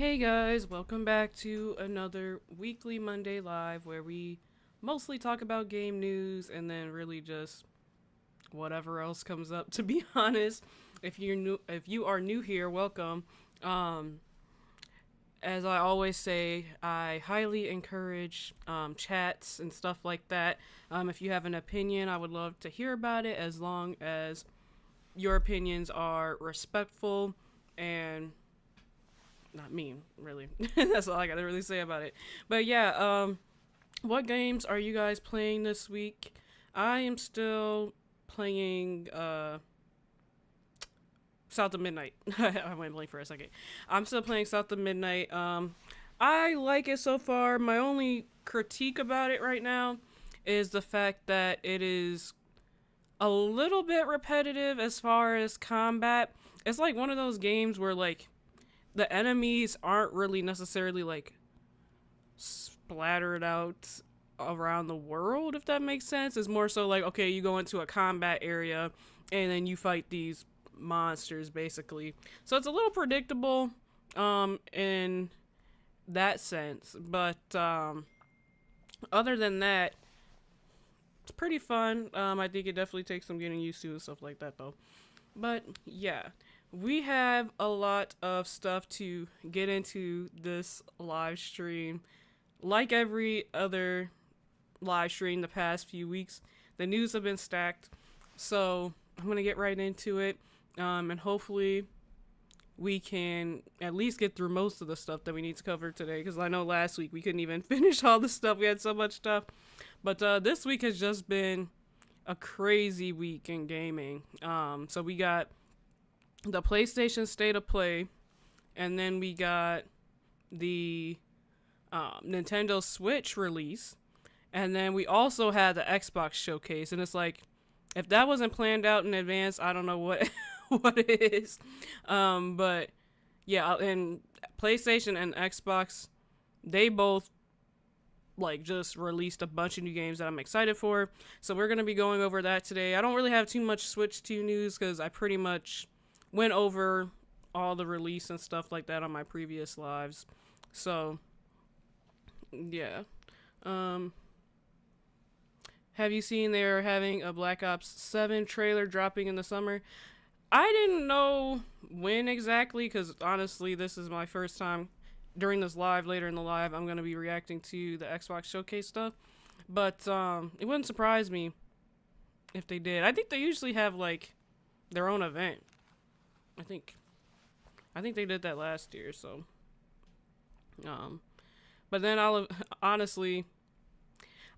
Hey guys, welcome back to another weekly Monday Live where we mostly talk about game news and then really just whatever else comes up, to be honest. If you are new here, welcome. Um as I always say, I highly encourage chats and stuff like that. If you have an opinion, I would love to hear about it as long as your opinions are respectful and not mean, really. That's all I gotta really say about it. But yeah, what games are you guys playing this week? I am still playing South of Midnight. I went blank for a second. I'm still playing South of Midnight. I like it so far. My only critique about it right now is the fact that it is a little bit repetitive as far as combat. It's like one of those games where like the enemies aren't really necessarily like splattered out around the world, if that makes sense. It's more so like, okay, you go into a combat area and then you fight these monsters basically. So it's a little predictable in that sense, but other than that, it's pretty fun. I think it definitely takes some getting used to and stuff like that though. But yeah, we have a lot of stuff to get into this live stream. Like every other live stream the past few weeks, the news have been stacked. So I'm going to get right into it. And hopefully we can at least get through most of the stuff that we need to cover today. Because I know last week we couldn't even finish all the stuff. We had so much stuff. But this week has just been a crazy week in gaming. So we got the PlayStation State of Play, and then we got the Nintendo Switch release, and then we also had the Xbox showcase. And it's like, if that wasn't planned out in advance, I don't know what what it is. But yeah, and PlayStation and Xbox, they both like just released a bunch of new games that I'm excited for. So we're gonna be going over that today. I don't really have too much Switch 2 news because I pretty much went over all the release and stuff like that on my previous lives. So yeah. Have you seen they're having a Black Ops 7 trailer dropping in the summer? I didn't know when exactly because honestly, this is my first time during this live. Later in the live, I'm going to be reacting to the Xbox showcase stuff. But it wouldn't surprise me if they did. I think they usually have like their own event. I think they did that last year, so but then I'll honestly,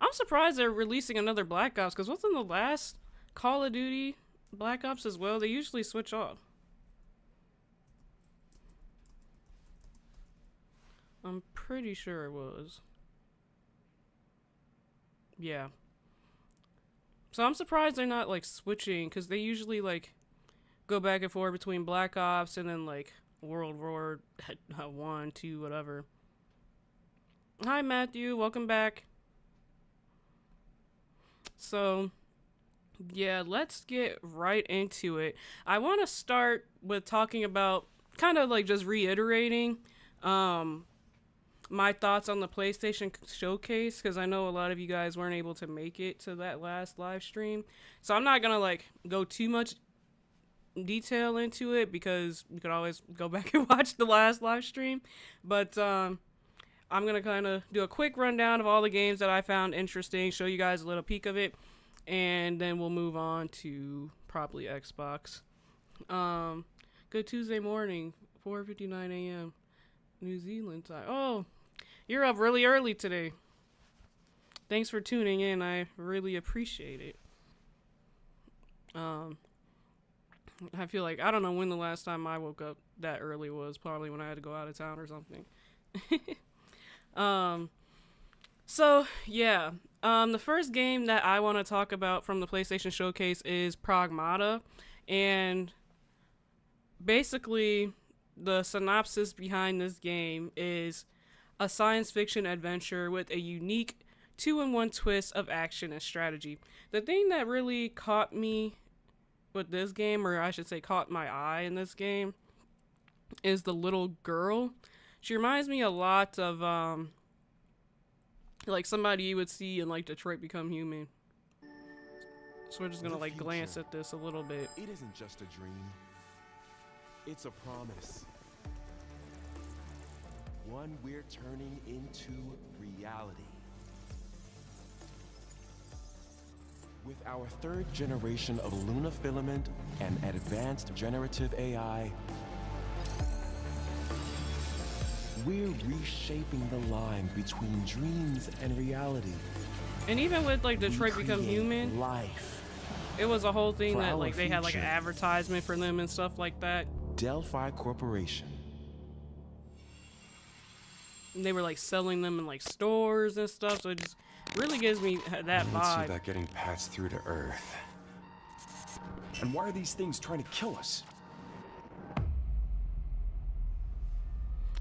I'm surprised they're releasing another Black Ops because wasn't the last Call of Duty Black Ops as well? They usually switch off. I'm pretty sure it was. Yeah. So I'm surprised they're not like switching because they usually like go back and forth between Black Ops and then like World War 1, 2, whatever. Hi Matthew, welcome back. So yeah, let's get right into it. I want to start with talking about kind of like just reiterating my thoughts on the PlayStation showcase because I know a lot of you guys weren't able to make it to that last live stream. So I'm not going to like go too much detail into it because you could always go back and watch the last live stream. But I'm going to kind of do a quick rundown of all the games that I found interesting, show you guys a little peek of it, and then we'll move on to probably Xbox. Good Tuesday morning, 4:59 a.m. New Zealand time. Oh, you're up really early today. Thanks for tuning in. I really appreciate it. I feel like I don't know when the last time I woke up that early was. Probably when I had to go out of town or something. So yeah. The first game that I want to talk about from the PlayStation Showcase is Pragmata, and basically the synopsis behind this game is a science fiction adventure with a unique two-in-one twist of action and strategy. The thing that really caught me with this game, or I should say caught my eye in this game, is the little girl. She reminds me a lot of like somebody you would see in like Detroit Become Human. So we're just gonna like glance at this a little bit. It isn't just a dream. It's a promise. One we're turning into reality. With our third generation of Luna filament and advanced generative AI, we're reshaping the line between dreams and reality. And even with like Detroit Become Human, life. It was a whole thing For that our like they had like an future. advertisement for them and stuff like that. Delphi Corporation. And they were like selling them in like stores and stuff. So it just really gives me that I don't see vibe. that getting passed through to Earth. And why are these things trying to kill us?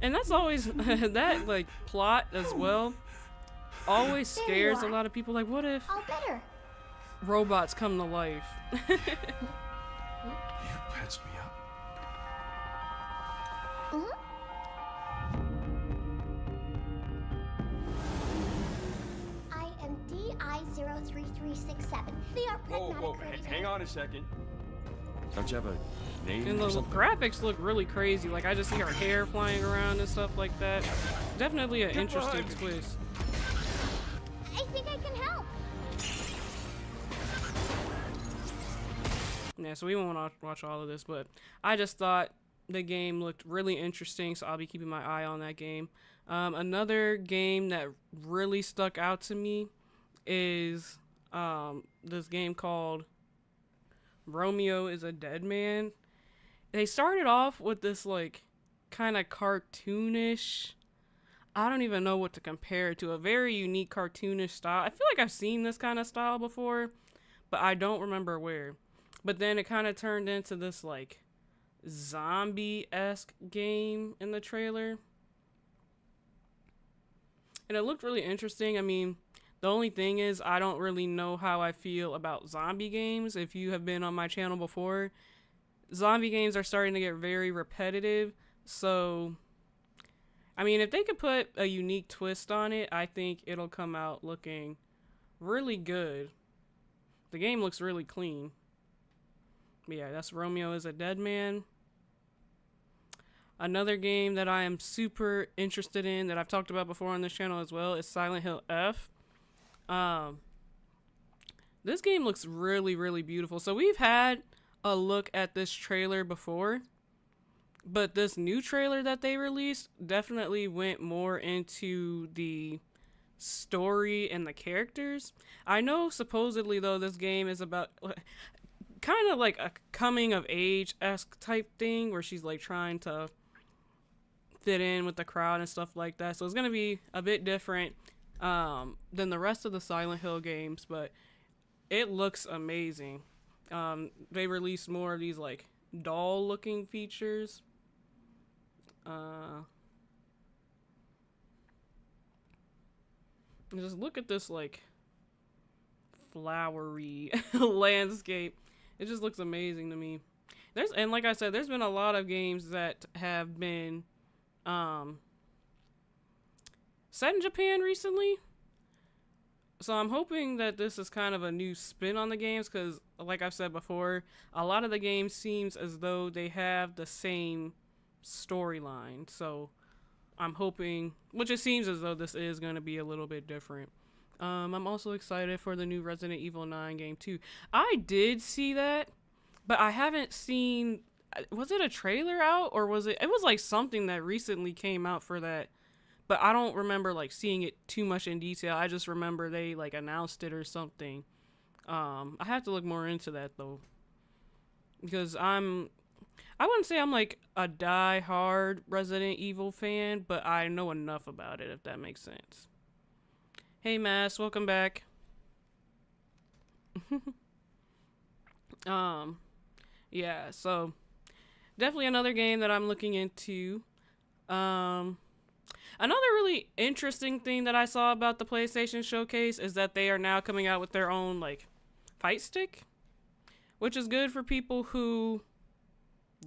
And that's always that like plot as well. Always There you scares a are. lot of people. Like, what if All better. robots come to life? You patched me up. I am DI03367. They are pragmatic. Hang on a second. Don't you have a name And or the something? graphics look really crazy. Like I just see her hair flying around and stuff like that. Definitely an interesting twist. I think I can help. Yeah, so we won't watch all of this, but I just thought the game looked really interesting, so I'll be keeping my eye on that game. Another game that really stuck out to me is this game called Romeo is a Dead Man. They started off with this like kind of cartoonish, I don't even know what to compare it to, a very unique cartoonish style. I feel like I've seen this kind of style before, but I don't remember where. But then it kind of turned into this like zombie-esque game in the trailer. And it looked really interesting. I mean, the only thing is I don't really know how I feel about zombie games. If you have been on my channel before, zombie games are starting to get very repetitive. So, I mean, if they could put a unique twist on it, I think it'll come out looking really good. The game looks really clean. But yeah, that's Romeo is a Dead Man. Another game that I am super interested in that I've talked about before on this channel as well is Silent Hill F. This game looks really, really beautiful. So we've had a look at this trailer before, but this new trailer that they released definitely went more into the story and the characters. I know supposedly though this game is about kind of like a coming of age-esque type thing where she's like trying to fit in with the crowd and stuff like that. So it's going to be a bit different than the rest of the Silent Hill games, but it looks amazing. They released more of these like doll looking features. Just look at this like flowery landscape. It just looks amazing to me. And like I said, there's been a lot of games that have been set in Japan recently. So I'm hoping that this is kind of a new spin on the games because, like I've said before, a lot of the games seems as though they have the same storyline. So I'm hoping, which it seems as though this is going to be a little bit different. I'm also excited for the new Resident Evil 9 game too. I did see that, but I haven't seen, was it a trailer out or was it was like something that recently came out for that, but I don't remember like seeing it too much in detail. I just remember they like announced it or something. I have to look more into that though, because I wouldn't say I'm like a die-hard Resident Evil fan, but I know enough about it, if that makes sense. Hey Mass, welcome back. Yeah, so definitely another game that I'm looking into. Another really interesting thing that I saw about the PlayStation Showcase is that they are now coming out with their own like fight stick, which is good for people who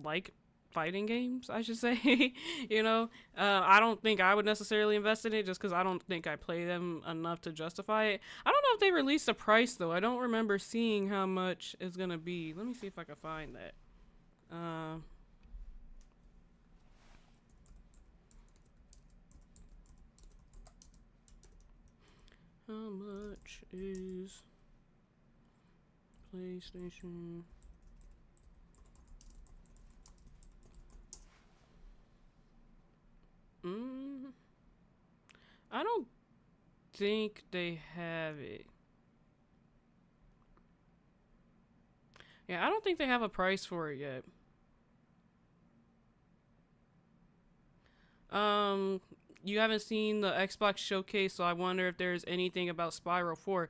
like fighting games, I should say. You know, I don't think I would necessarily invest in it just because I don't think I play them enough to justify it. I don't know if they released a price though. I don't remember seeing how much it's gonna be. Let me see if I can find that. How much is PlayStation? I don't think they have it. Yeah, I don't think they have a price for it yet. You haven't seen the Xbox showcase, so I wonder if there's anything about Spyro 4.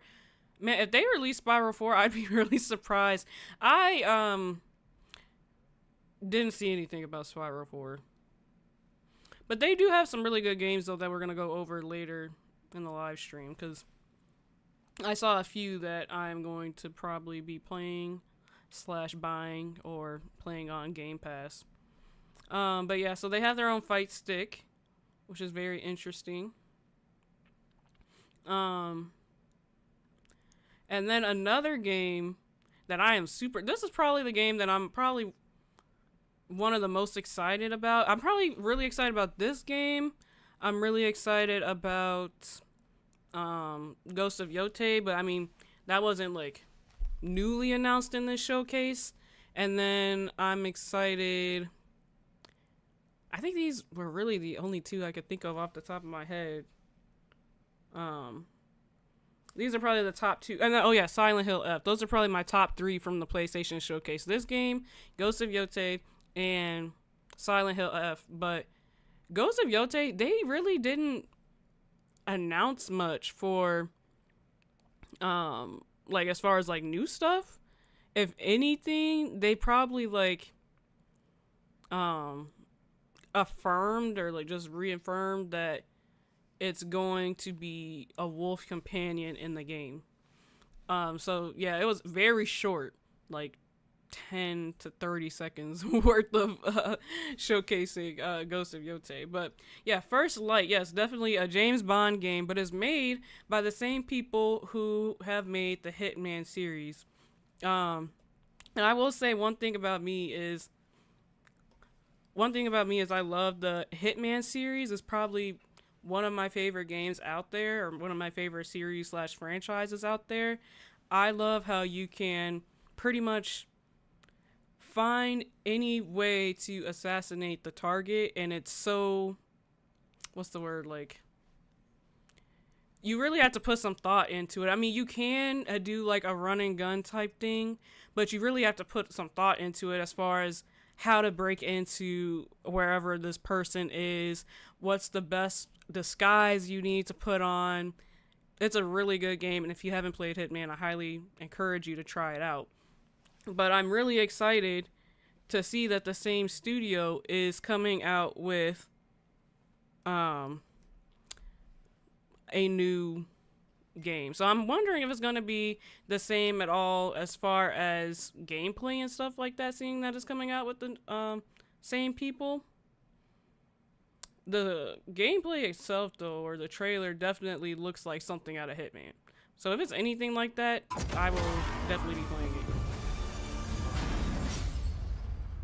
Man, if they release Spyro 4, I'd be really surprised. I didn't see anything about Spyro 4. But they do have some really good games though that we're gonna go over later in the live stream, because I saw a few that I'm going to probably be playing / buying or playing on Game Pass. But yeah, so they have their own fight stick, which is very interesting. And then another game that I am this is probably the game that I'm probably one of the most excited about. I'm probably really excited about this game. I'm really excited about Ghost of Yotei, but I mean, that wasn't like newly announced in this showcase. And then I'm excited, I think these were really the only two I could think of off the top of my head. These are probably the top two. And then, oh yeah, Silent Hill F. Those are probably my top 3 from the PlayStation showcase. This game, Ghost of Yotei, and Silent Hill F. But Ghost of Yotei, they really didn't announce much for like as far as like new stuff. If anything, they probably like affirmed or like just reaffirmed that it's going to be a wolf companion in the game. So yeah, it was very short, like 10 to 30 seconds worth of showcasing Ghost of Yotei. But yeah, First Light, yes, definitely a James Bond game, but it's made by the same people who have made the Hitman series. And I will say one thing about me is I love the Hitman series. It's probably one of my favorite games out there, or one of my favorite series / franchises out there. I love how you can pretty much find any way to assassinate the target, and it's so, what's the word, like, you really have to put some thought into it. I mean, you can do like a run and gun type thing, but you really have to put some thought into it as far as how to break into wherever this person is, what's the best disguise you need to put on. It's a really good game, and if you haven't played Hitman, I highly encourage you to try it out. But I'm really excited to see that the same studio is coming out with a new game. So I'm wondering if it's going to be the same at all as far as gameplay and stuff like that, seeing that it's coming out with the same people. The gameplay itself, though, or the trailer, definitely looks like something out of Hitman. So if it's anything like that, I will definitely be playing it.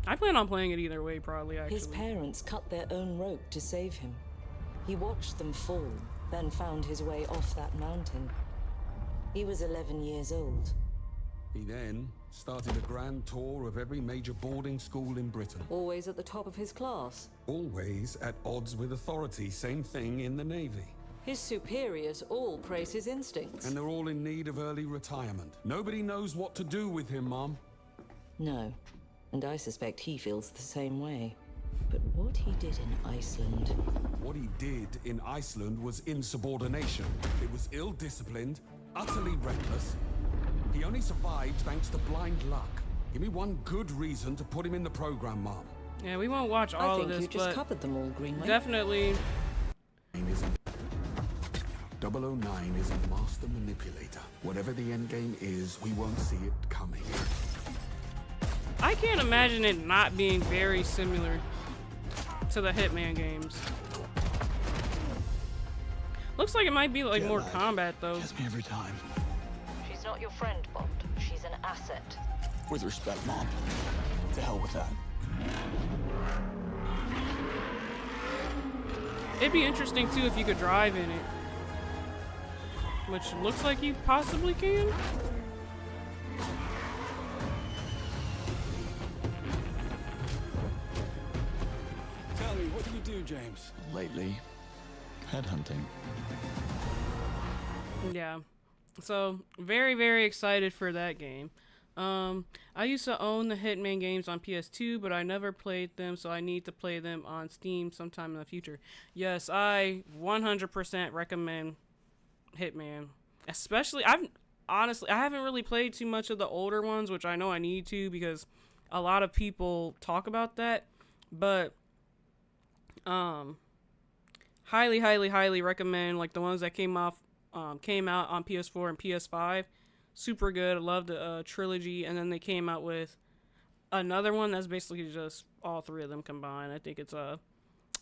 I plan on playing it either way, probably, actually. His parents cut their own rope to save him. He watched them fall, then found his way off that mountain. He was 11 years old. He then started a grand tour of every major boarding school in Britain. Always at the top of his class. Always at odds with authority, same thing in the Navy. His superiors all praise his instincts. And they're all in need of early retirement. Nobody knows what to do with him, Mom. No, and I suspect he feels the same way. But what he did in Iceland... What he did in Iceland was insubordination. It was ill-disciplined, utterly reckless. He only survived thanks to blind luck. Give me one good reason to put him in the program, Mom. Yeah, we won't watch all of this, I think you just but covered them all, Greenway. definitely... 009 is a master manipulator. Whatever the end game is, we won't see it coming. I can't imagine it not being very similar to the Hitman games. Looks like it might be like more combat though. Gets me every time. She's not your friend, Bond. She's an asset. With respect, Mom. To hell with that. It'd be interesting too if you could drive in it. Which looks like you possibly can. Tell me, what do you do, James? Lately, headhunting. Yeah. So, very, very excited for that game. I used to own the Hitman games on PS2, but I never played them, so I need to play them on Steam sometime in the future. Yes, I 100% recommend Hitman. Especially, I haven't really played too much of the older ones, which I know I need to because a lot of people talk about that. But, highly, highly, highly recommend like the ones that came out on PS4 and PS5. Super good. I love the trilogy, and then they came out with another one that's basically just all three of them combined. I think it's a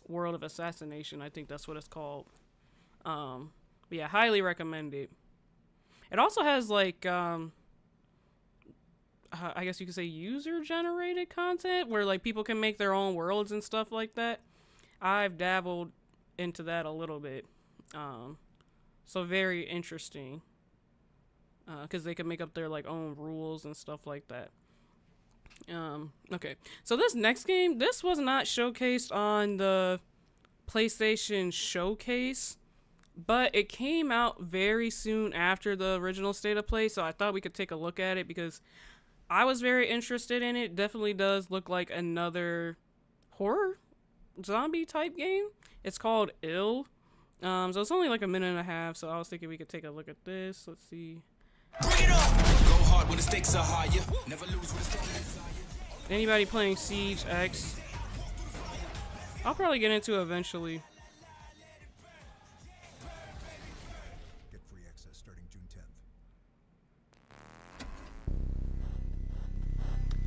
World of Assassination. I think that's what it's called. But yeah, highly recommend it. It also has like I guess you could say user generated content where like people can make their own worlds and stuff like that. I've dabbled into that a little bit. So very interesting. Because they can make up their like own rules and stuff like that. Okay, so this next game, this was not showcased on the PlayStation Showcase, but it came out very soon after the original State of Play, so I thought we could take a look at it because I was very interested in it. Definitely does look like another horror zombie type game. It's called Ill. So it's only like a minute and a half, so I was thinking we could take a look at this. Let's see. Bring it on! Go hard when the stakes are higher. Never lose when the stakes are higher. Anybody playing Siege X? I'll probably get into it eventually. Get free access starting June 10th.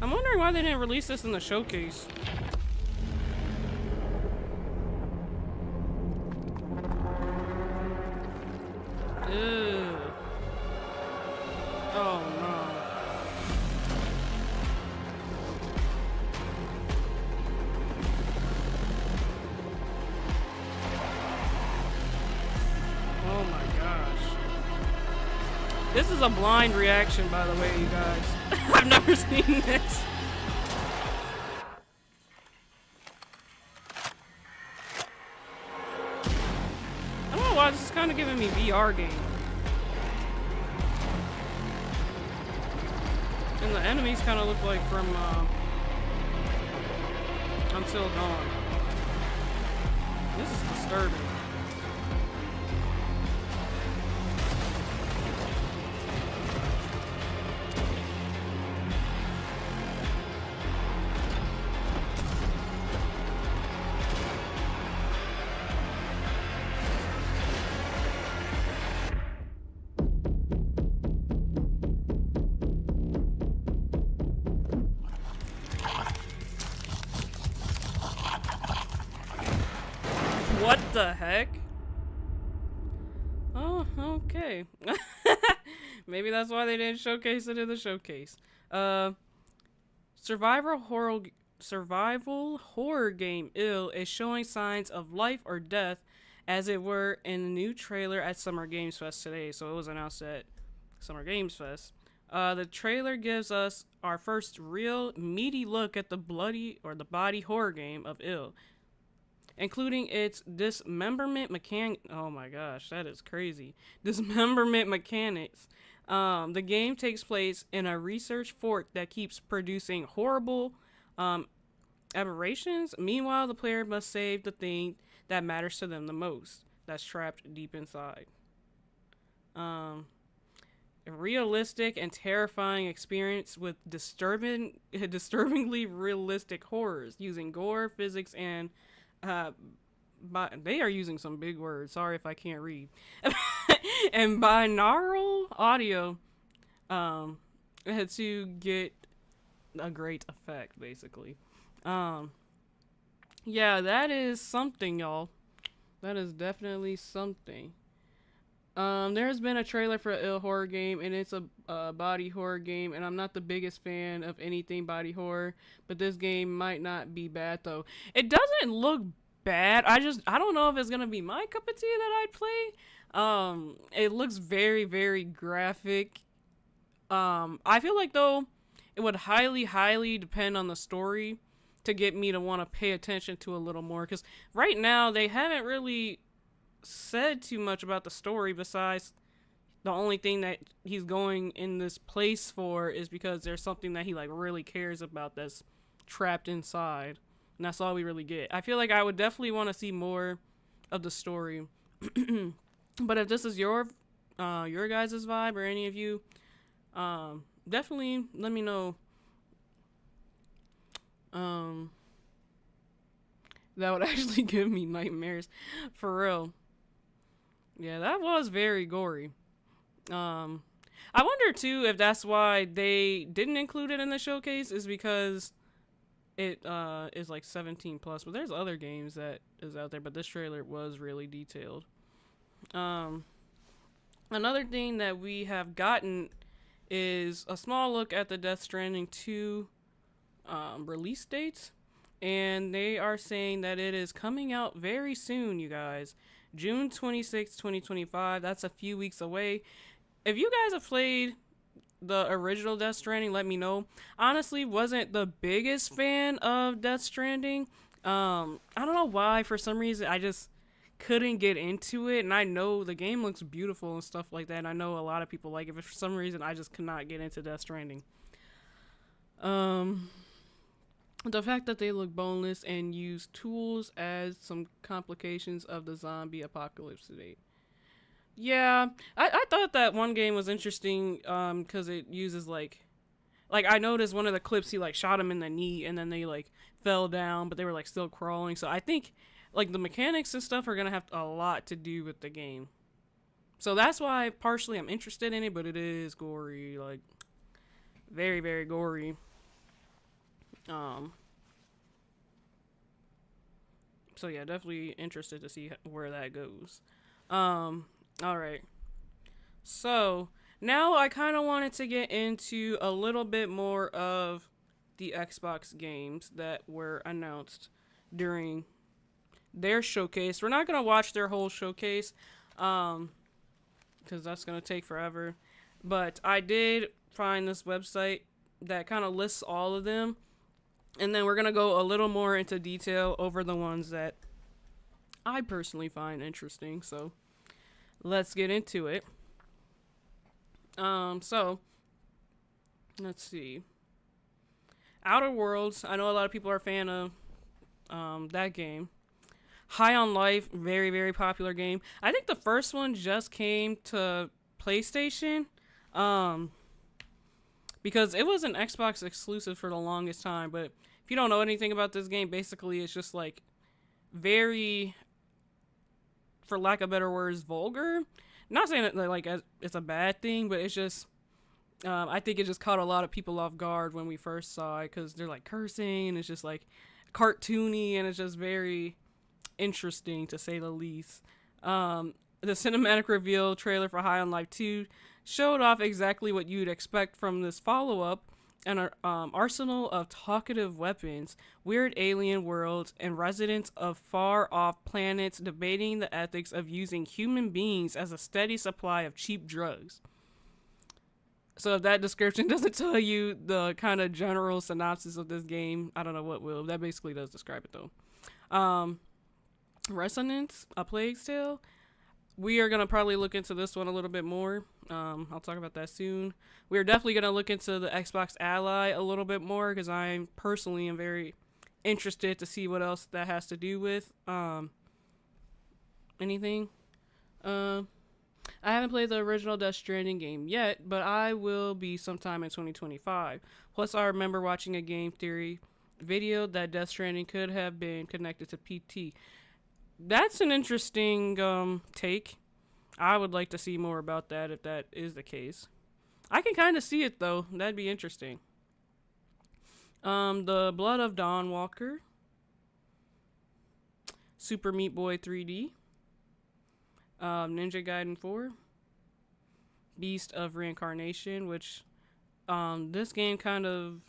I'm wondering why they didn't release this in the showcase. Ew. Oh no. Oh my gosh. This is a blind reaction, by the way, you guys. I've never seen this. I don't know why this is kind of giving me VR game. And the enemies kind of look like from Until Dawn. This is disturbing. What the heck? Oh, okay. Maybe that's why they didn't showcase it in the showcase. Survival horror game Ill is showing signs of life or death, as it were, in the new trailer at Summer Games Fest today. So it was announced at Summer Games Fest. The trailer gives us our first real meaty look at the body horror game of Ill, including its dismemberment oh my gosh, that is crazy. Dismemberment mechanics. The game takes place in a research fort that keeps producing horrible aberrations. Meanwhile, the player must save the thing that matters to them the most, that's trapped deep inside. A realistic and terrifying experience with disturbingly realistic horrors using gore, physics, and they are using some big words. Sorry if I can't read. And binaural audio to get a great effect, basically. Yeah, that is something, y'all. That is definitely something. There's been a trailer for an ill horror game, and it's a body horror game, and I'm not the biggest fan of anything body horror, but this game might not be bad though. It doesn't look bad. I don't know if it's gonna be my cup of tea that I'd play. It looks very, very graphic. I feel like though it would highly depend on the story to get me to want to pay attention to a little more, because right now they haven't really said too much about the story, besides the only thing that he's going in this place for is because there's something that he like really cares about that's trapped inside, and that's all we really get. I feel like I would definitely want to see more of the story. But if this is your guys' vibe, or any of you, definitely let me know. That would actually give me nightmares, for real. Yeah, that was very gory. I wonder too if that's why they didn't include it in the showcase, is because it is like 17 plus. But there's other games that is out there, but this trailer was really detailed. Another thing that we have gotten is a small look at the Death Stranding 2 release dates, and they are saying that it is coming out very soon, you guys. June 26, 2025. That's a few weeks away. If you guys have played the original Death Stranding, let me know. Honestly, wasn't the biggest fan of Death Stranding. I don't know why. For some reason, I just couldn't get into it, and I know the game looks beautiful and stuff like that, and I know a lot of people like it, but for some reason I just could not get into Death Stranding. The fact that they look boneless and use tools adds some complications of the zombie apocalypse to date. Yeah, I thought that one game was interesting because it uses like I noticed one of the clips he like shot him in the knee and then they like fell down, but they were like still crawling. So I think like the mechanics and stuff are gonna have a lot to do with the game. So that's why partially I'm interested in it, but it is gory, like very, very gory. So yeah, definitely interested to see where that goes. All right. So now I kind of wanted to get into a little bit more of the Xbox games that were announced during their showcase. We're not gonna watch their whole showcase, because that's gonna take forever. But I did find this website that kind of lists all of them. And then we're going to go a little more into detail over the ones that I personally find interesting. So let's get into it. So let's see. Outer Worlds. I know a lot of people are a fan of that game. High on Life. Very, very popular game. I think the first one just came to PlayStation. Because it was an Xbox exclusive for the longest time. But if you don't know anything about this game, basically it's just like very, for lack of better words, vulgar. Not saying that like it's a bad thing, but it's just I think it just caught a lot of people off guard when we first saw it, because they're like cursing and it's just like cartoony and it's just very interesting to say the least. The cinematic reveal trailer for High on Life 2 showed off exactly what you'd expect from this follow-up: an arsenal of talkative weapons, weird alien worlds, and residents of far-off planets debating the ethics of using human beings as a steady supply of cheap drugs. So if that description doesn't tell you the kind of general synopsis of this game, I don't know what will. That basically does describe it, though. Resonance, A Plague's Tale. We are going to probably look into this one a little bit more. I'll talk about that soon. We're definitely going to look into the Xbox Ally a little bit more, because I personally am very interested to see what else that has to do with anything. I haven't played the original Death Stranding game yet, but I will be sometime in 2025. Plus, I remember watching a game theory video that Death Stranding could have been connected to PT. That's an interesting take. I would like to see more about that if that is the case. I can kind of see it, though. That'd be interesting. The Blood of Dawn Walker, Super Meat Boy 3D, Ninja Gaiden 4, Beast of Reincarnation, which this game kind of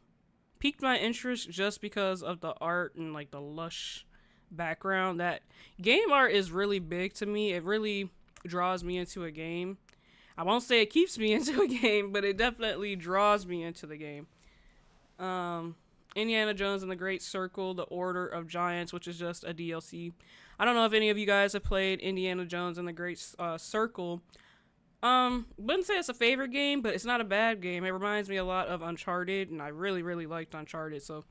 piqued my interest just because of the art and like the lush background. That game art is really big to me. It really draws me into a game. I won't say it keeps me into a game, but it definitely draws me into the game. Indiana Jones and the Great Circle, The Order of Giants, which is just a DLC. I don't know if any of you guys have played Indiana Jones and the Great Circle. Wouldn't say it's a favorite game, but it's not a bad game. It reminds me a lot of Uncharted, and I really liked Uncharted, so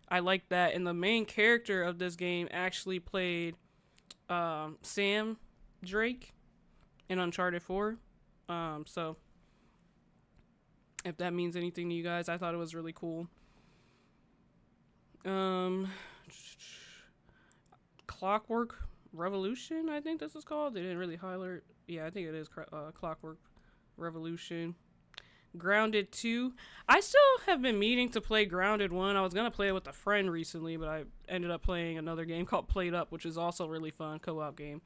I like that. And the main character of this game actually played Sam Drake in Uncharted 4. So if that means anything to you guys, I thought it was really cool. Clockwork Revolution, I think this is called. They didn't really highlight. Yeah, I think it is Clockwork Revolution. Grounded 2. I still have been meaning to play Grounded 1. I was going to play it with a friend recently, but I ended up playing another game called Played Up, which is also a really fun co-op game.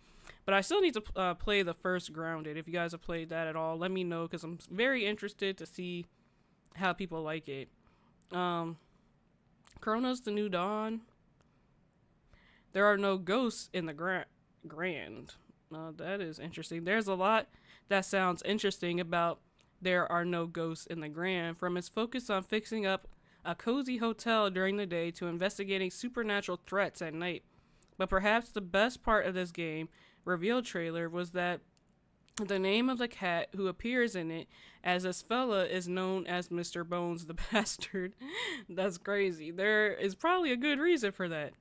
But I still need to play the first Grounded. If you guys have played that at all, let me know, because I'm very interested to see how people like it. Chronos: The New Dawn. There are no ghosts in the Grand. That is interesting. There's a lot that sounds interesting about There Are No Ghosts in the Grand, from its focus on fixing up a cozy hotel during the day to investigating supernatural threats at night. But perhaps the best part of this game reveal trailer was that the name of the cat who appears in it as this fella is known as Mr. Bones the Bastard. That's crazy. There is probably a good reason for that.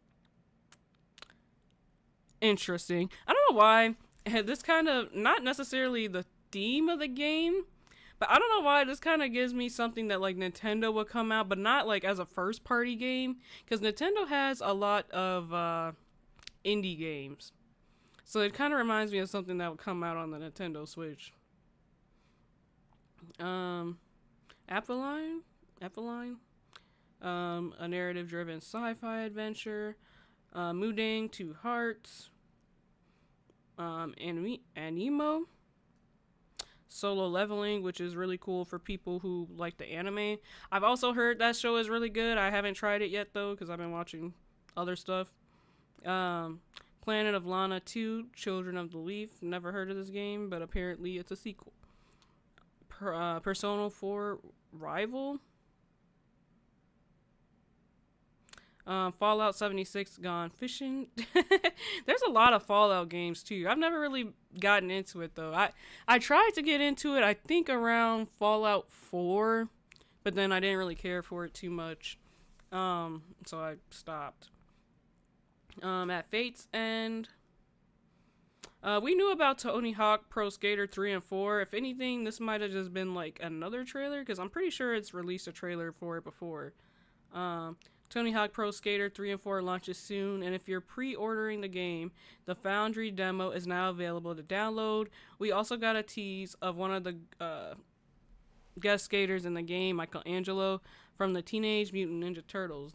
Interesting. I don't know why this kind of, not necessarily the theme of the game, but I don't know why this kind of gives me something that like Nintendo would come out, but not like as a first party game, because Nintendo has a lot of indie games. So it kind of reminds me of something that would come out on the Nintendo Switch. Appeline? A narrative-driven sci-fi adventure. Mudang Two Hearts. Anemo. Solo Leveling, which is really cool for people who like the anime. I've also heard that show is really good. I haven't tried it yet, though, because I've been watching other stuff. Planet of Lana 2, Children of the Leaf. Never heard of this game, but apparently it's a sequel. Persona 4 Rival. Fallout 76 Gone Fishing. There's a lot of Fallout games too. I've never really gotten into it though. I tried to get into it, I think around Fallout 4, but then I didn't really care for it too much. So I stopped. At Fate's End. We knew about Tony Hawk Pro Skater 3 and 4. If anything, this might have just been like another trailer, because I'm pretty sure it's released a trailer for it before. Tony Hawk Pro Skater 3 and 4 launches soon, and if you're pre-ordering the game, the Foundry demo is now available to download. We also got a tease of one of the guest skaters in the game, Michelangelo, from the Teenage Mutant Ninja Turtles.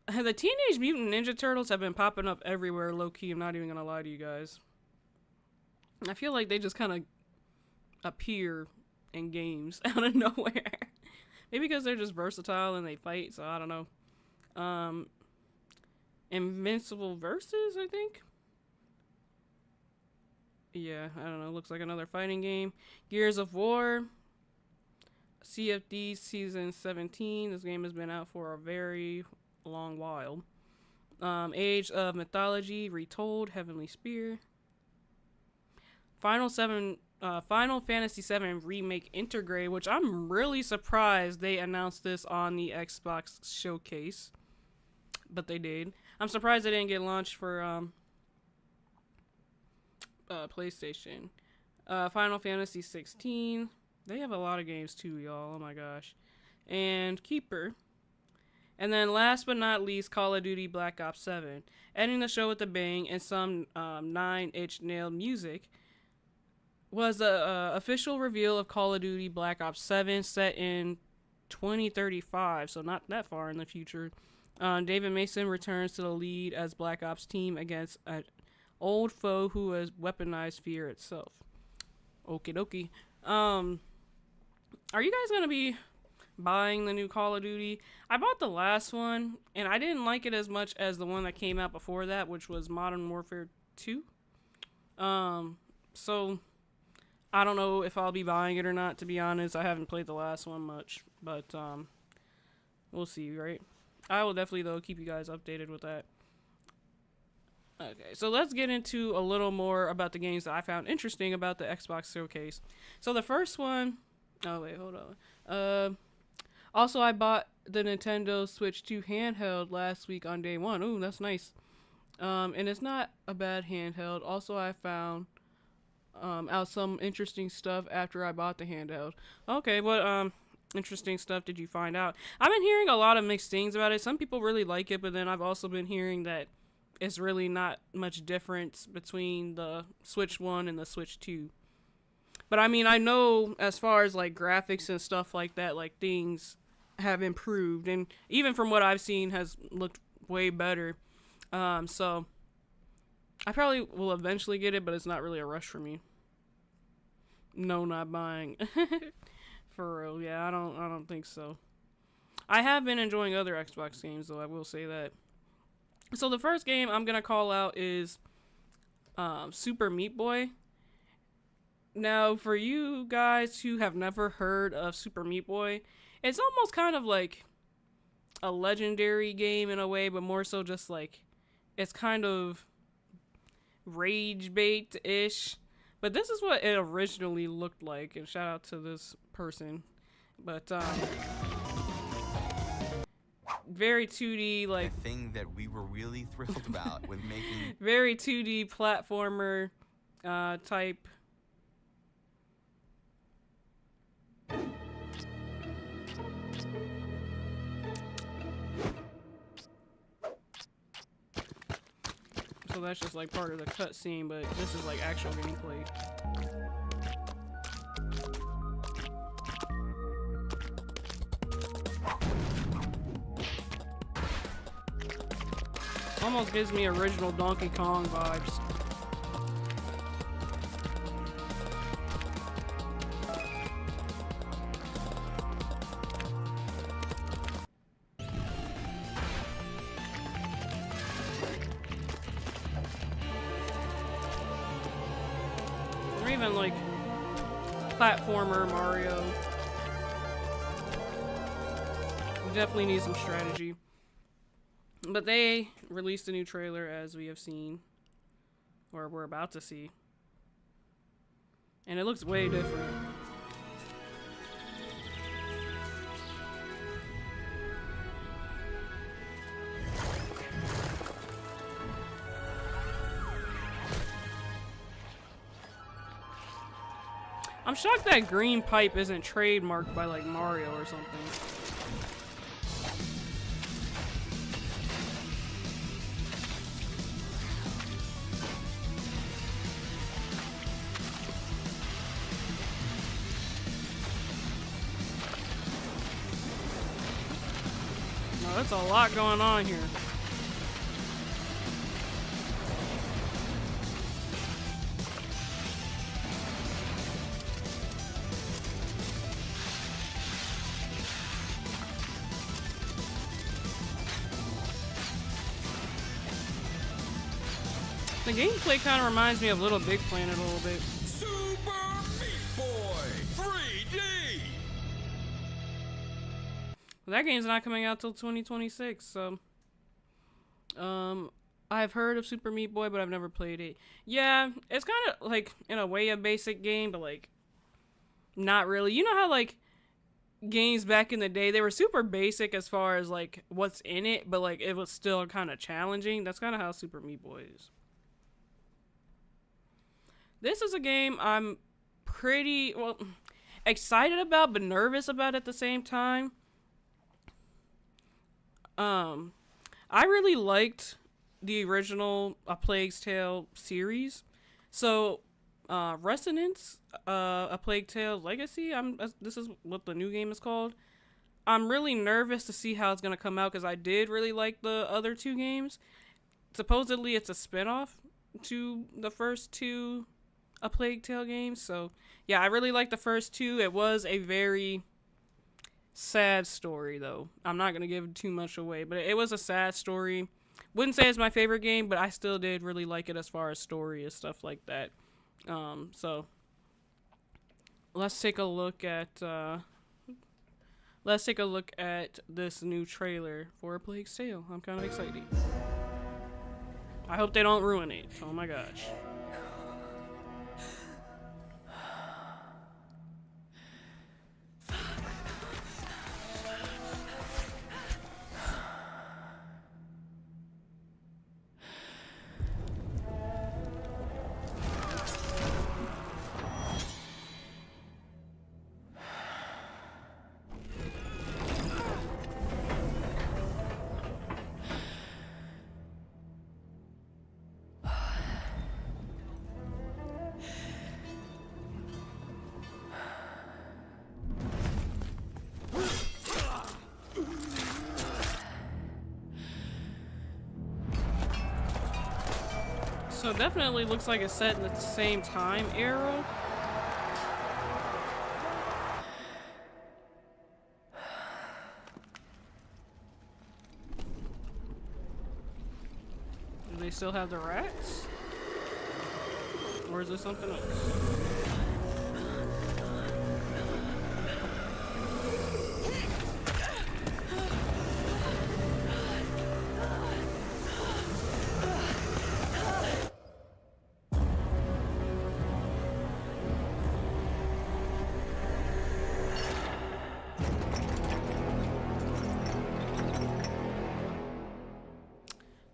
The Teenage Mutant Ninja Turtles have been popping up everywhere, low-key. I'm not even gonna lie to you guys. I feel like they just kind of appear in games out of nowhere. Maybe because they're just versatile and they fight, so I don't know. Invincible Versus, I think? Yeah, I don't know. Looks like another fighting game. Gears of War. CFD Season 17. This game has been out for a very long while. Age of Mythology Retold, Heavenly Spear. Final Fantasy VII Remake Intergrade, which I'm really surprised they announced this on the Xbox showcase, but they did. I'm surprised they didn't get launched for PlayStation. Final Fantasy 16. They have a lot of games too, y'all. Oh my gosh. And Keeper. And then last but not least, Call of Duty Black Ops 7. Ending the show with a bang and some 9-inch nail music was the official reveal of Call of Duty Black Ops 7, set in 2035, so not that far in the future. David Mason returns to the lead as Black Ops team against an old foe who has weaponized fear itself. Okie dokie. Are you guys gonna be buying the new Call of Duty? I bought the last one, and I didn't like it as much as the one that came out before that, which was Modern Warfare 2. So I don't know if I'll be buying it or not, to be honest. I haven't played the last one much, but we'll see, right? I will definitely, though, keep you guys updated with that. Okay, so let's get into a little more about the games that I found interesting about the Xbox Showcase. So the first one... Oh, wait, hold on. Also, I bought the Nintendo Switch 2 handheld last week on day one. Ooh, that's nice. And it's not a bad handheld. Also, I found out some interesting stuff after I bought the handheld. Okay, what interesting stuff did you find out? I've been hearing a lot of mixed things about it. Some people really like it, but then I've also been hearing that it's really not much difference between the Switch 1 and the Switch 2. But I mean, I know as far as like graphics and stuff like that, like things have improved, and even from what I've seen has looked way better. So I probably will eventually get it, but it's not really a rush for me. No, not buying. For real, yeah, I don't think so. I have been enjoying other Xbox games, though, I will say that. So the first game I'm gonna call out is Super Meat Boy. Now, for you guys who have never heard of Super Meat Boy, it's almost kind of like a legendary game in a way, but more so just like it's kind of rage bait-ish. But this is what it originally looked like, and shout out to this person. But very 2D, like the thing that we were really thrilled about with making very 2D platformer type. So that's just like part of the cutscene, but this is like actual gameplay. Almost gives me original Donkey Kong vibes. Or even like platformer Mario. You definitely need some strategy. But they released a new trailer, as we have seen, or we're about to see, and it looks way different. I'm shocked that green pipe isn't trademarked by like Mario or something. That's a lot going on here. The gameplay kind of reminds me of Little Big Planet a little bit. Super Meat Boy 3D. Well, that game's not coming out till 2026, so I've heard of Super Meat Boy, but I've never played it. Yeah, it's kind of like in a way a basic game, but like not really. You know how like games back in the day, they were super basic as far as like what's in it, but like it was still kind of challenging. That's kind of how Super Meat Boy is. This is a game I'm pretty excited about, but nervous about at the same time. I really liked the original A Plague's Tale series. So, Resonance, A Plague Tale Legacy, this is what the new game is called. I'm really nervous to see how it's gonna come out because I did really like the other two games. Supposedly it's a spinoff to the first two A Plague Tale games. So yeah, I really like the first two. It was a very sad story though. I'm not gonna give too much away, but it was a sad story. Wouldn't say it's my favorite game, but I still did really like it as far as story and stuff like that. So let's take a look at this new trailer for A Plague Tale. I'm kind of excited. I hope they don't ruin it. Oh my gosh. So it definitely looks like it's set in the same time era. Do they still have the rats? Or is this something else?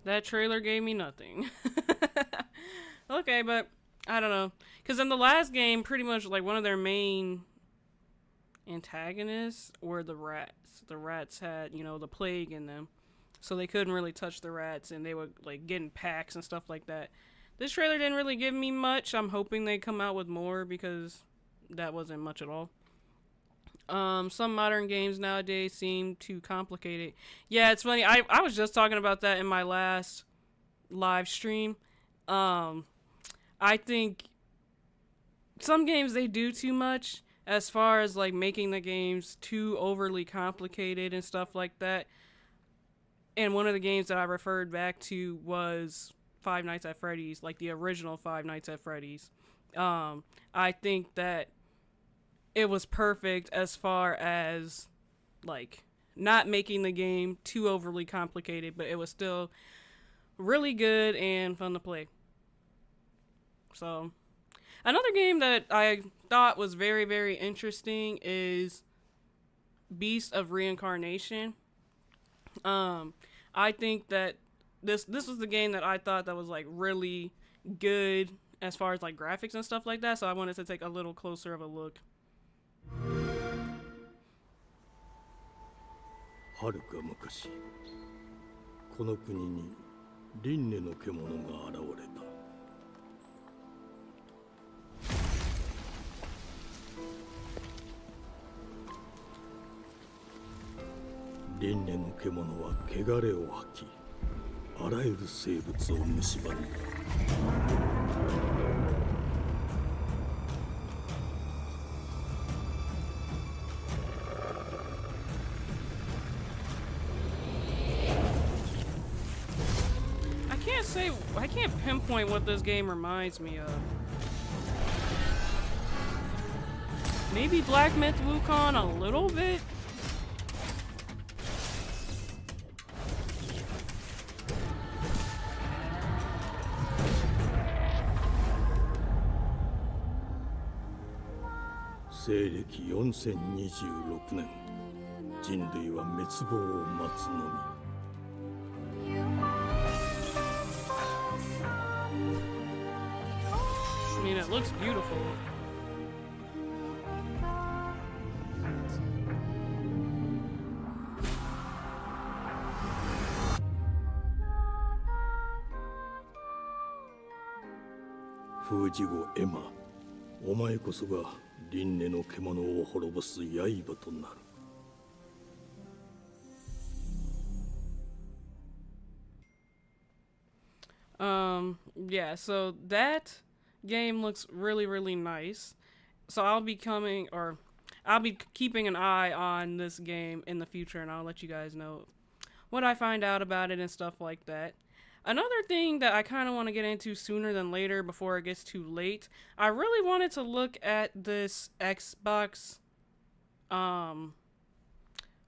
That trailer gave me nothing. Okay, but I don't know. Because in the last game, pretty much like one of their main antagonists were the rats. The rats had, you know, the plague in them. So they couldn't really touch the rats and they would like get in packs and stuff like that. This trailer didn't really give me much. I'm hoping they come out with more because that wasn't much at all. Some modern games nowadays seem too complicated. Yeah, it's funny. I was just talking about that in my last live stream. I think some games they do too much as far as like making the games too overly complicated and stuff like that. And one of the games that I referred back to was Five Nights at Freddy's, like the original Five Nights at Freddy's. I think that it was perfect as far as like not making the game too overly complicated, but it was still really good and fun to play. So another game that I thought was very, very interesting is Beast of Reincarnation. I think that this was the game that I thought that was like really good as far as like graphics and stuff like that, so I wanted to take a little closer of a look. はるか昔、この国に輪廻の獣が現れた。輪廻の獣は汚れを吐き、あらゆる生物を蝕んだ。I can't pinpoint what this game reminds me of. Maybe Black Myth Wukong a little bit?西暦4026年、人類は滅亡を待つのみ。I mean, it looks beautiful. Fujigo Emma, お前こそが輪廻の獣を滅ぼす刃となる。Yeah, so that game looks really, really nice. So I'll be keeping an eye on this game in the future, and I'll let you guys know what I find out about it and stuff like that. Another thing that I kind of want to get into sooner than later before it gets too late, I really wanted to look at this Xbox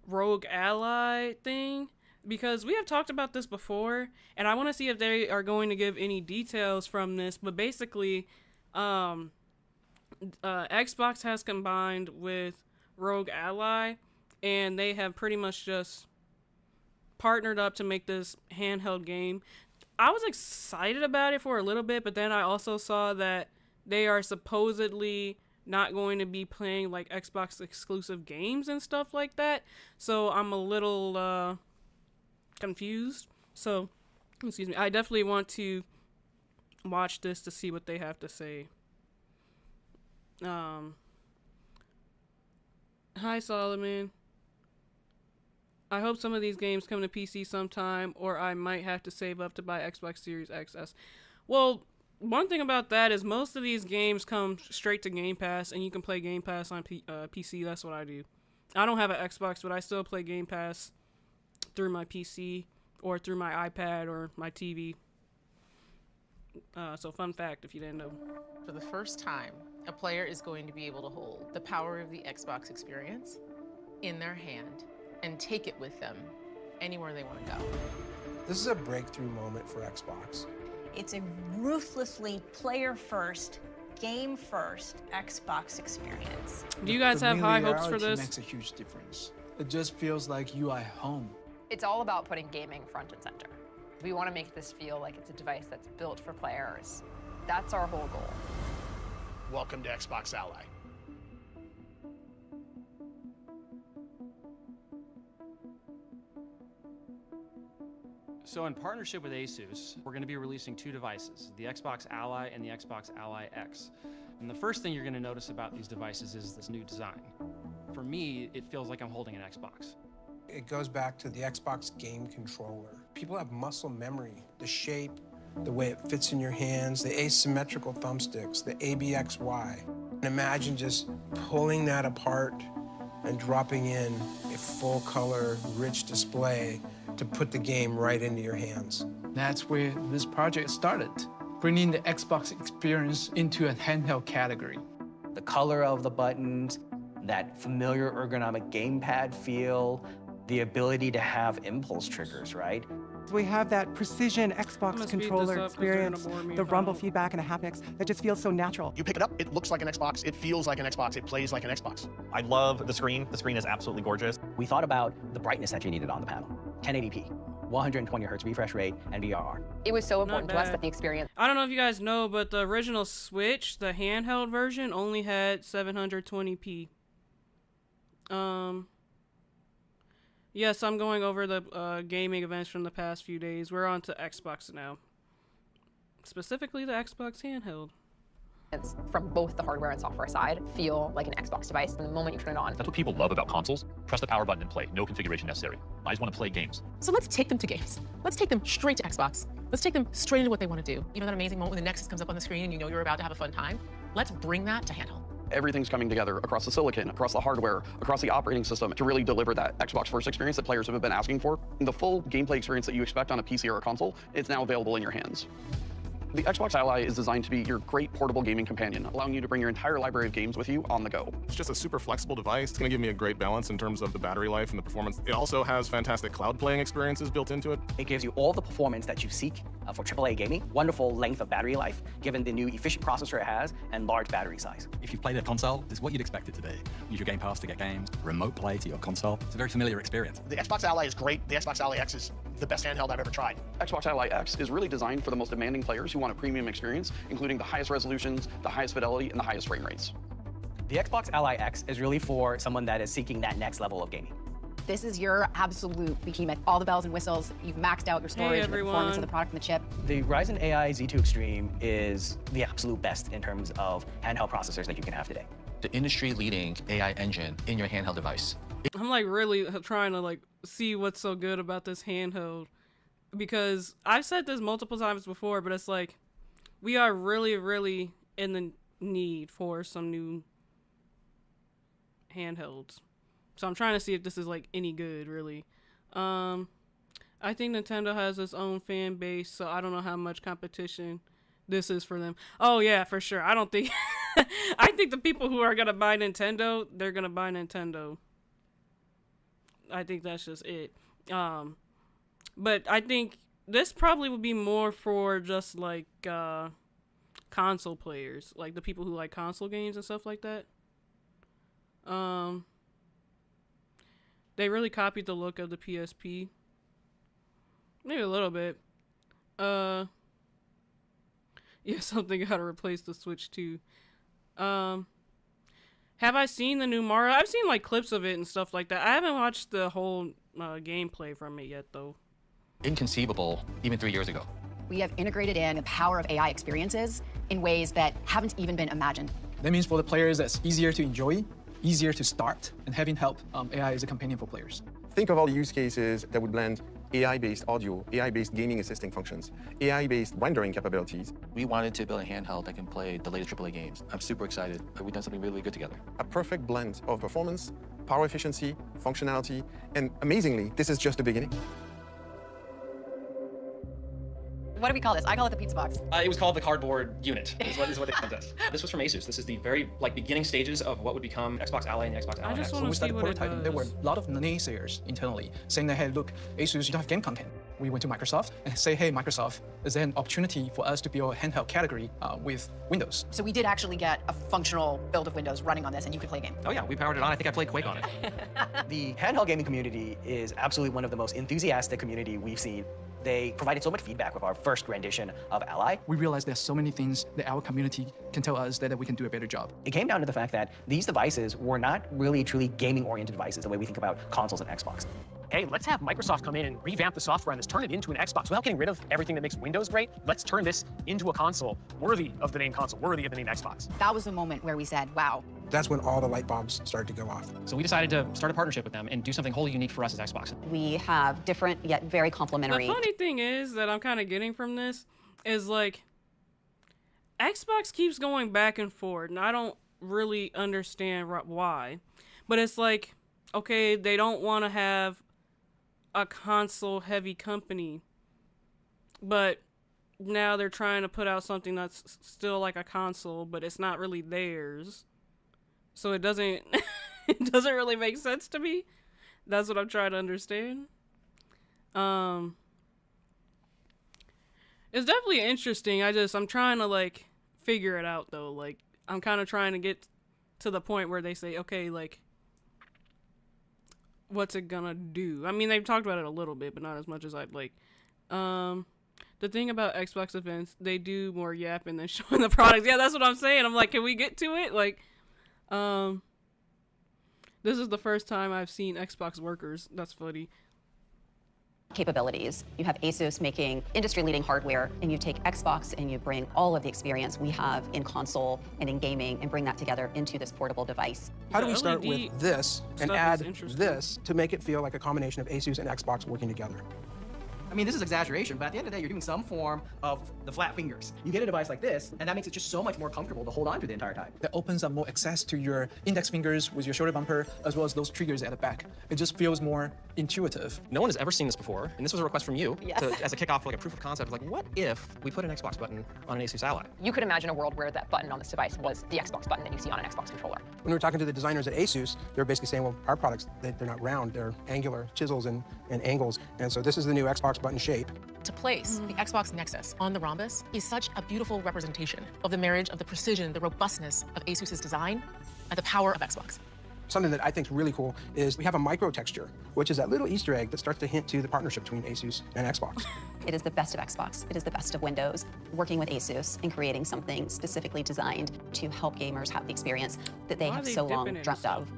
Rogue Ally thing, because we have talked about this before, and I want to see if they are going to give any details from this. But basically, Xbox has combined with Rogue Ally, and they have pretty much just partnered up to make this handheld game. I was excited about it for a little bit, but then I also saw that they are supposedly not going to be playing like Xbox exclusive games and stuff like that. So I'm a little confused. So, excuse me. I definitely want to watch this to see what they have to say. Hi, Solomon. I hope some of these games come to PC sometime, or I might have to save up to buy Xbox Series XS. Well, one thing about that is most of these games come straight to Game Pass, and you can play Game Pass on PC. That's what I do. I don't have an Xbox, but I still play Game Pass through my PC or through my iPad or my TV. So fun fact, if you didn't know. For the first time, a player is going to be able to hold the power of the Xbox experience in their hand and take it with them anywhere they want to go. This is a breakthrough moment for Xbox. It's a ruthlessly player-first, game-first Xbox experience. Do you guys have high hopes for this? Makes a huge difference. It just feels like you are home. It's all about putting gaming front and center. We want to make this feel like it's a device that's built for players. That's our whole goal. Welcome to Xbox Ally. So in partnership with Asus, we're going to be releasing two devices, the Xbox Ally and the Xbox Ally X. And the first thing you're going to notice about these devices is this new design. For me, it feels like I'm holding an Xbox. It goes back to the Xbox game controller. People have muscle memory, the shape, the way it fits in your hands, the asymmetrical thumbsticks, the ABXY. And imagine just pulling that apart and dropping in a full color, rich display to put the game right into your hands. That's where this project started, bringing the Xbox experience into a handheld category. The color of the buttons, that familiar ergonomic gamepad feel, the ability to have impulse triggers, right? We have that precision Xbox controller experience, the rumble feedback and the haptics that just feels so natural. You pick it up, it looks like an Xbox, it feels like an Xbox, it plays like an Xbox. I love the screen. The screen is absolutely gorgeous. We thought about the brightness that you needed on the panel. 1080p, 120 hertz refresh rate, and VRR. It was so important to us that the experience... I don't know if you guys know, but the original Switch, the handheld version, only had 720p. Yes, I'm going over the gaming events from the past few days. We're on to Xbox now. Specifically the Xbox handheld. From both the hardware and software side, feel like an Xbox device from the moment you turn it on. That's what people love about consoles. Press the power button and play. No configuration necessary. I just want to play games. So let's take them to games. Let's take them straight to Xbox. Let's take them straight into what they want to do. You know that amazing moment when the Nexus comes up on the screen and you know you're about to have a fun time? Let's bring that to handheld. Everything's coming together across the silicon, across the hardware, across the operating system to really deliver that Xbox first experience that players have been asking for. The full gameplay experience that you expect on a PC or a console, it's now available in your hands. The Xbox Ally is designed to be your great portable gaming companion, allowing you to bring your entire library of games with you on the go. It's just a super flexible device. It's going to give me a great balance in terms of the battery life and the performance. It also has fantastic cloud playing experiences built into it. It gives you all the performance that you seek for AAA gaming, wonderful length of battery life, given the new efficient processor it has, and large battery size. If you've played a console, this is what you'd expect it to be. Use your Game Pass to get games, remote play to your console. It's a very familiar experience. The Xbox Ally is great. The Xbox Ally X is the best handheld I've ever tried. Xbox Ally X is really designed for the most demanding players who want a premium experience, including the highest resolutions, the highest fidelity, and the highest frame rates. The Xbox Ally X is really for someone that is seeking that next level of gaming. This is your absolute behemoth. All the bells and whistles. You've maxed out your storage, the performance of the product and the chip. The Ryzen AI Z2 Extreme is the absolute best in terms of handheld processors that you can have today. The industry-leading AI engine in your handheld device. I'm like really trying to like see what's so good about this handheld. because I've said this multiple times before, but it's like we are really, really in the need for some new handhelds. So I'm trying to see if this is like any good, really. I think Nintendo has its own fan base, so I don't know how much competition this is for them. Oh yeah, for sure. I don't think I think the people who are gonna buy Nintendo, they're gonna buy Nintendo. I think that's just it. But I think this probably would be more for just like console players, like the people who like console games and stuff like that. They really copied the look of the PSP. Maybe a little bit. Yeah, something gotta replace the Switch too. Have I seen the new Mario? I've seen like clips of it and stuff like that. I haven't watched the whole gameplay from it yet though. Inconceivable even 3 years ago. We have integrated in the power of AI experiences in ways that haven't even been imagined. That means for the players, that's easier to enjoy, easier to start, and having help, AI is a companion for players. Think of all the use cases that would blend AI-based audio, AI-based gaming assisting functions, AI-based rendering capabilities. We wanted to build a handheld that can play the latest AAA games. I'm super excited. We've done something really good together. A perfect blend of performance, power efficiency, functionality, and amazingly, this is just the beginning. What do we call this? I call it the pizza box. It was called the cardboard unit, is what they called us. This was from Asus. This is the very beginning stages of what would become Xbox Ally and the Xbox Ally X. When we started prototyping, there were a lot of naysayers internally saying that, hey, look, Asus, you don't have game content. We went to Microsoft and say, hey, Microsoft, is there an opportunity for us to build a handheld category with Windows? So we did actually get a functional build of Windows running on this, and you could play a game. Oh yeah, we powered it on. I think I played Quake on it. The handheld gaming community is absolutely one of the most enthusiastic community we've seen. They provided so much feedback with our first rendition of Ally. We realized there's so many things that our community can tell us that we can do a better job. It came down to the fact that these devices were not really truly gaming-oriented devices the way we think about consoles and Xbox. Hey, let's have Microsoft come in and revamp the software on this, turn it into an Xbox. Without getting rid of everything that makes Windows great, let's turn this into a console worthy of the name console, worthy of the name Xbox. That was the moment where we said, wow. That's when all the light bulbs started to go off. So we decided to start a partnership with them and do something wholly unique for us as Xbox. We have different yet very complementary. The funny thing is that I'm kind of getting from this is like Xbox keeps going back and forth, and I don't really understand why. But it's like, okay, they don't want to have a console heavy company, but now they're trying to put out something that's still like a console, but it's not really theirs. So it doesn't it doesn't really make sense to me. That's what I'm trying to understand. It's definitely interesting. I'm trying to like figure it out though. Like I'm kind of trying to get to the point where they say, okay, like what's it gonna do? I mean, they've talked about it a little bit, but not as much as I'd like. The thing about Xbox events, they do more yapping than showing the products. Yeah, that's what I'm saying. I'm like, can we get to it? Like, this is the first time I've seen Xbox workers. That's funny. Capabilities. You have Asus making industry-leading hardware, and you take Xbox and you bring all of the experience we have in console and in gaming and bring that together into this portable device. How do we start with this and add this to make it feel like a combination of Asus and Xbox working together? I mean, this is exaggeration, but at the end of the day, you're doing some form of the flat fingers. You get a device like this, and that makes it just so much more comfortable to hold on to the entire time. That opens up more access to your index fingers with your shoulder bumper, as well as those triggers at the back. It just feels more intuitive. No one has ever seen this before, and this was a request from you Yes. as a kickoff, like a proof of concept. Like, what if we put an Xbox button on an Asus Ally? You could imagine a world where that button on this device was the Xbox button that you see on an Xbox controller. When we were talking to the designers at Asus, they were basically saying, well, our products, they're not round, they're angular chisels and angles. And so this is the new Xbox button shape. To place the Xbox Nexus on the Rhombus is such a beautiful representation of the marriage of the precision, the robustness of Asus's design, and the power of Xbox. Something that I think is really cool is we have a micro texture, which is that little Easter egg that starts to hint to the partnership between Asus and Xbox. It is the best of Xbox. It is the best of Windows. Working with Asus and creating something specifically designed to help gamers have the experience that they have so long dreamt of.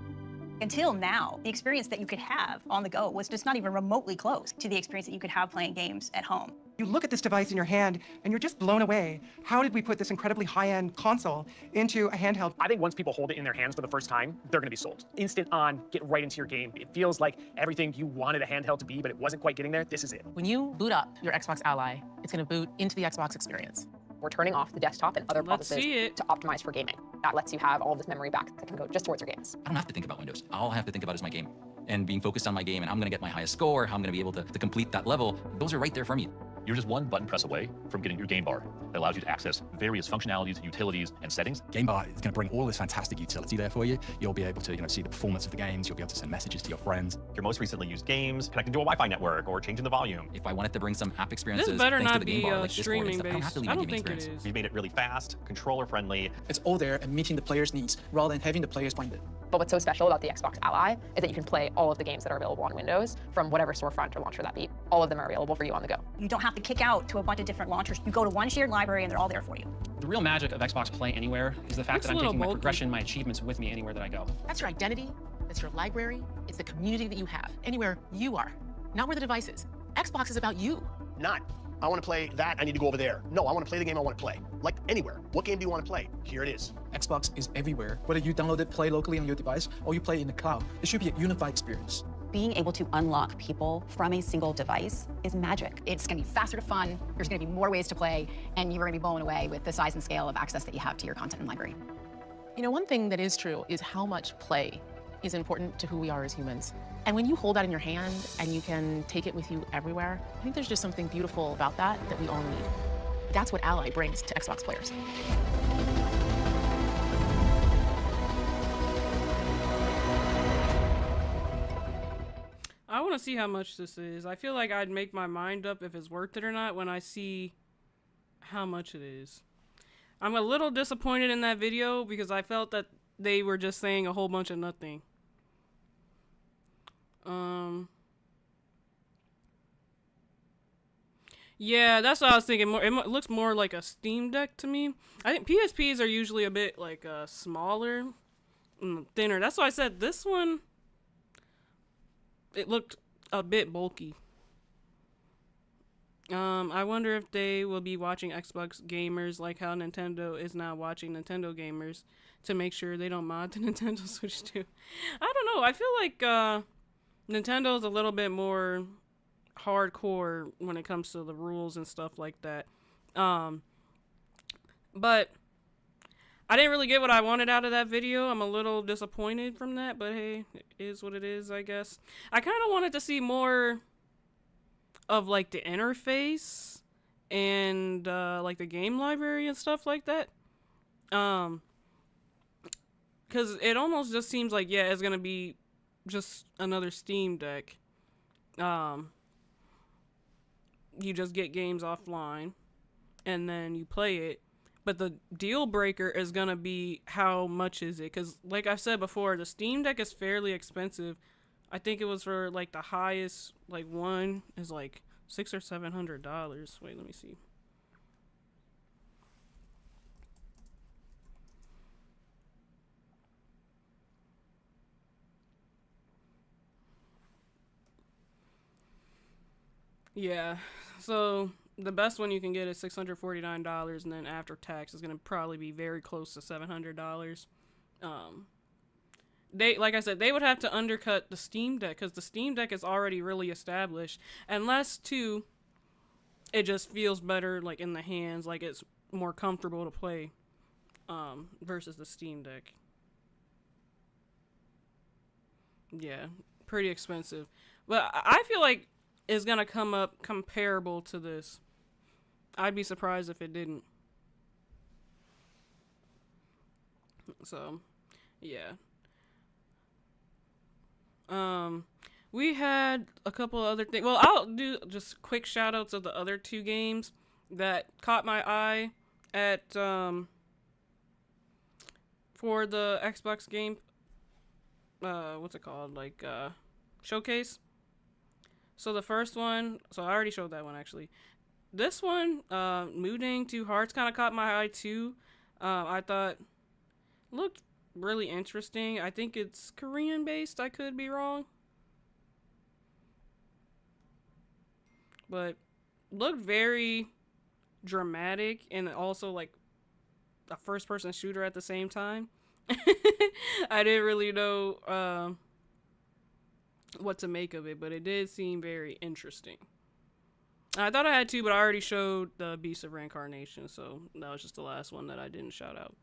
Until now, the experience that you could have on the go was just not even remotely close to the experience that you could have playing games at home. You look at this device in your hand and you're just blown away. How did we put this incredibly high-end console into a handheld? I think once people hold it in their hands for the first time, they're going to be sold. Instant on, get right into your game. It feels like everything you wanted a handheld to be, but it wasn't quite getting there. This is it. When you boot up your Xbox Ally, it's going to boot into the Xbox experience. We're turning off the desktop and other Let's processes see it. to optimize for gaming. That lets you have all of this memory back that can go just towards your games. I don't have to think about Windows. All I have to think about is my game and being focused on my game, and I'm going to get my highest score, how I'm going to be able to complete that level. Those are right there for me. You're just one button press away from getting your game bar that allows you to access various functionalities, utilities, and settings. Game bar is going to bring all this fantastic utility there for you. You'll be able to, see the performance of the games. You'll be able to send messages to your friends. Your most recently used games, connecting to a Wi-Fi network, or changing the volume. If I wanted to bring some app experiences, This better thanks to not the be game bar, like Discord and streaming stuff, I don't have based. to leave I my don't gaming think it experience. is. We've made it really fast, controller-friendly. It's all there and meeting the player's needs rather than having the players find it. But what's so special about the Xbox Ally is that you can play all of the games that are available on Windows from whatever storefront or launcher that be. All of them are available for you on the go. You don't have to kick out to a bunch of different launchers. You go to one shared library and they're all there for you. The real magic of Xbox Play Anywhere is the fact Looks that I'm a little taking my bulky. progression, my achievements with me anywhere that I go. That's your identity, that's your library, it's the community that you have, anywhere you are, not where the device is. Xbox is about you. Not, I want to play that, I need to go over there. No, I want to play the game I want to play. Like anywhere. What game do you want to play? Here it is. Xbox is everywhere. Whether you download it, play locally on your device, or you play in the cloud, it should be a unified experience. Being able to unlock people from a single device is magic. It's going to be faster to fun. There's going to be more ways to play, and you're going to be blown away with the size and scale of access that you have to your content and library. You know, one thing that is true is how much play is important to who we are as humans. And when you hold that in your hand and you can take it with you everywhere, I think there's just something beautiful about that that we all need. That's what Ally brings to Xbox players. I want to see how much this is. I feel like I'd make my mind up if it's worth it or not when I see how much it is. I'm a little disappointed in that video because I felt that they were just saying a whole bunch of nothing. Yeah, that's what I was thinking. More, it looks more like a Steam Deck to me. I think PSPs are usually a bit like smaller, thinner. That's why I said this one. It looked a bit bulky. I wonder if they will be watching Xbox gamers like how Nintendo is now watching Nintendo gamers to make sure they don't mod the Nintendo Switch too. I don't know. I feel like Nintendo's a little bit more hardcore when it comes to the rules and stuff like that. But I didn't really get what I wanted out of that video. I'm a little disappointed from that, but hey, it is what it is, I guess. I kind of wanted to see more of like the interface and like the game library and stuff like that. Because it almost just seems like, yeah, it's gonna be just another Steam Deck. You just get games offline and then you play it. But the deal breaker is going to be how much is it? Because like I've said before, the Steam Deck is fairly expensive. I think it was for like the highest, like one is like $600 or $700. Wait, let me see. Yeah, so the best one you can get is $649, and then after tax is going to probably be very close to $700. They, like I said, they would have to undercut the Steam Deck because the Steam Deck is already really established. Unless, too, it just feels better, like, in the hands, like it's more comfortable to play versus the Steam Deck. Yeah, pretty expensive. But I feel like it's going to come up comparable to this. I'd be surprised if it didn't. So, yeah. We had a couple other things. Well, I'll do just quick shout outs of the other two games that caught my eye at, for the Xbox game, what's it called? Like, showcase. So the first one, so I already showed that one actually. This one, Moving Two Hearts, kind of caught my eye too. I thought looked really interesting. I think it's Korean based. I could be wrong, but looked very dramatic and also like a first-person shooter at the same time. I didn't really know what to make of it, but it did seem very interesting. I thought I had to, but I already showed the Beast of Reincarnation, so that was just the last one that I didn't shout out.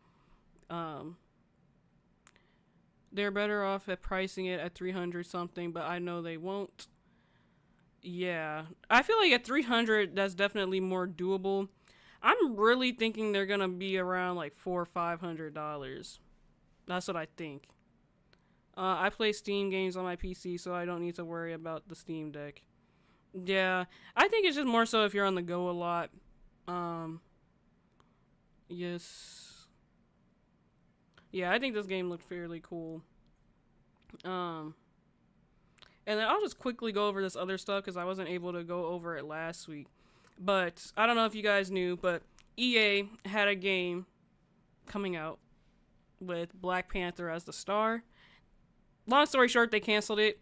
They're better off at pricing it at 300 something, but I know they won't. Yeah, I feel like at 300 that's definitely more doable. I'm really thinking they're gonna be around like $400 or $500. That's what I think. I play Steam games on my PC, so I don't need to worry about the Steam Deck. Yeah, I think it's just more so if you're on the go a lot. Yes. Yeah, I think this game looked fairly cool. And then I'll just quickly go over this other stuff because I wasn't able to go over it last week. But I don't know if you guys knew, but EA had a game coming out with Black Panther as the star. Long story short, they canceled it.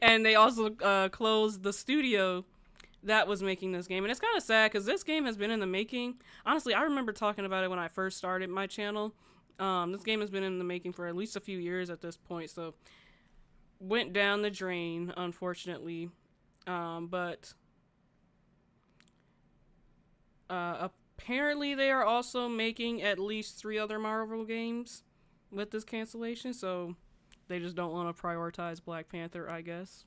And they also closed the studio that was making this game. And it's kind of sad because this game has been in the making. Honestly, I remember talking about it when I first started my channel. This game has been in the making for at least a few years at this point. So went down the drain, unfortunately. But apparently they are also making at least 3 other Marvel games with this cancellation. So they just don't want to prioritize Black Panther, I guess.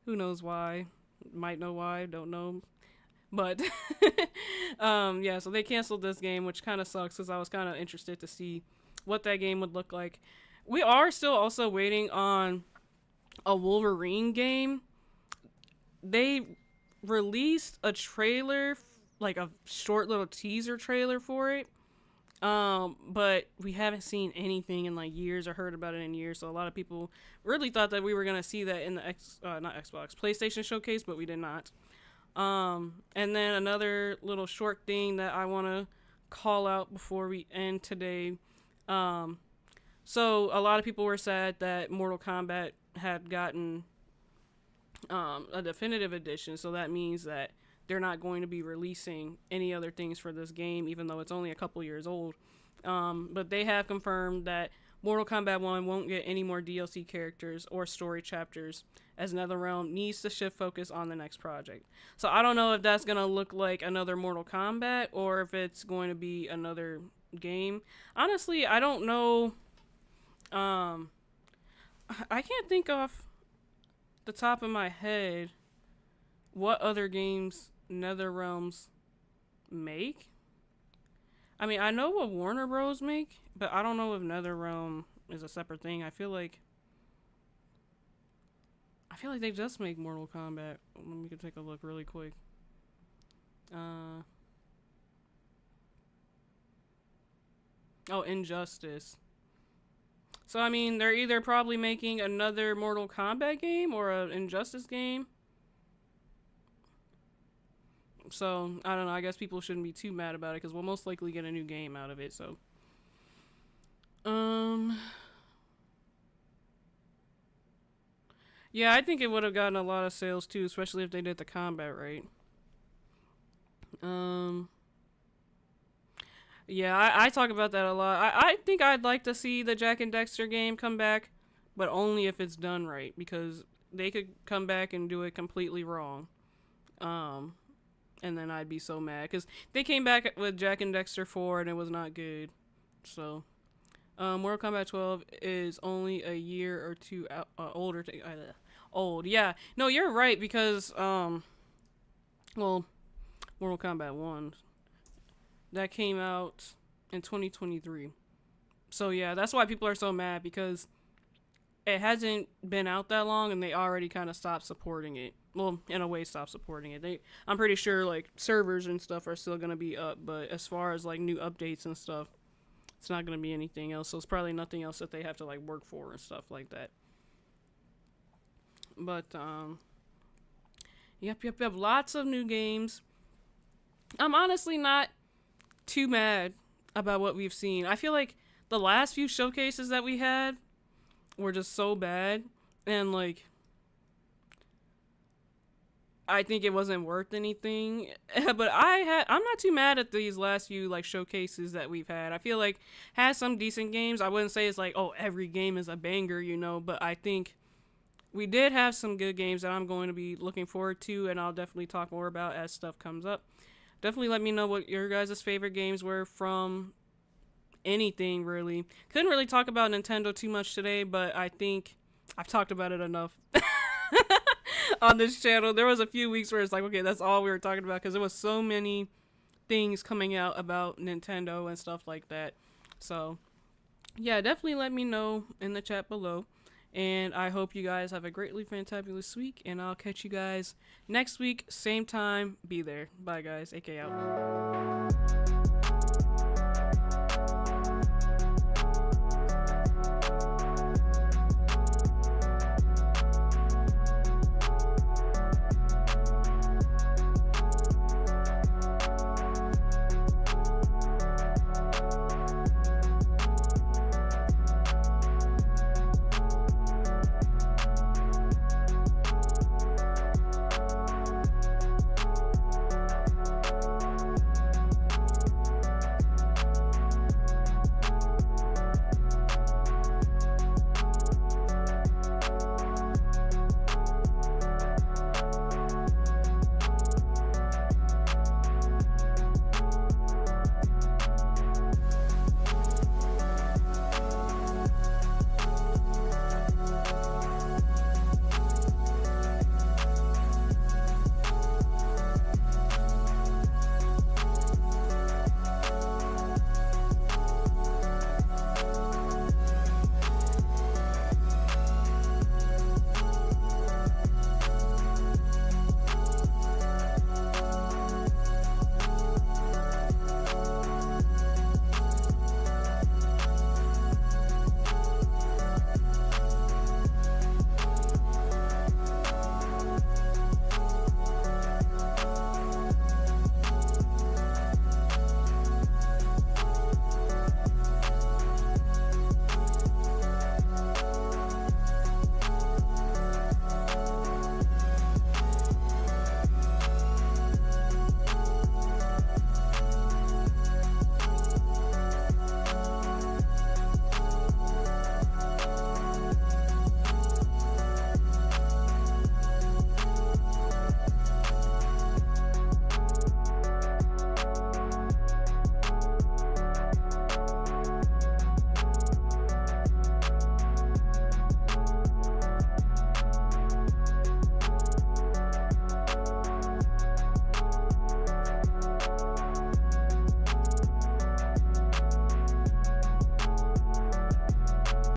Who knows why? Might know why, don't know. But yeah, so they canceled this game, which kind of sucks because I was kind of interested to see what that game would look like. We are still also waiting on a Wolverine game. They released a trailer, like a short little teaser trailer for it. But we haven't seen anything in like years or heard about it in years. So a lot of people really thought that we were going to see that in the PlayStation showcase, but we did not. And then another little short thing that I want to call out before we end today. So a lot of people were sad that Mortal Kombat had gotten, a definitive edition. So that means that they're not going to be releasing any other things for this game, even though it's only a couple years old. But they have confirmed that Mortal Kombat 1 won't get any more DLC characters or story chapters, as NetherRealm needs to shift focus on the next project. So I don't know if that's going to look like another Mortal Kombat or if it's going to be another game. Honestly, I don't know. I can't think off the top of my head what other games NetherRealms make. I mean, I know what Warner Bros. Make, but I don't know if NetherRealm is a separate thing. I feel like they just make Mortal Kombat. Let me take a look really quick. Oh, Injustice. So, I mean, they're either probably making another Mortal Kombat game or an Injustice game. So, I don't know. I guess people shouldn't be too mad about it because we'll most likely get a new game out of it. So, yeah, I think it would have gotten a lot of sales too, especially if they did the combat right. Yeah, I talk about that a lot. I think I'd like to see the Jak and Daxter game come back, but only if it's done right, because they could come back and do it completely wrong. And then I'd be so mad because they came back with Jak and Daxter 4 and it was not good. So, Mortal Kombat 12 is only a year or two older. Old, yeah. No, you're right because well, Mortal Kombat 1 that came out in 2023. So yeah, that's why people are so mad, because it hasn't been out that long and they already kind of stopped supporting it. Well, in a way, stopped supporting it. I'm pretty sure like servers and stuff are still gonna be up, but as far as like new updates and stuff, it's not gonna be anything else. So it's probably nothing else that they have to like work for and stuff like that. But yep. Lots of new games. I'm honestly not too mad about what we've seen. I feel like the last few showcases that we had were just so bad, and like I think it wasn't worth anything. But I'm not too mad at these last few like showcases that we've had. I feel like has some decent games. I wouldn't say it's like, oh, every game is a banger, you know, but I think we did have some good games that I'm going to be looking forward to, and I'll definitely talk more about as stuff comes up. Definitely let me know what your guys' favorite games were from anything, really. Couldn't really talk about Nintendo too much today, but I think I've talked about it enough on this channel. There was a few weeks where it's like, okay, that's all we were talking about because there was so many things coming out about Nintendo and stuff like that. So yeah, definitely let me know in the chat below, and I hope you guys have a greatly fantabulous week, and I'll catch you guys next week, same time. Be there. Bye guys. AK out.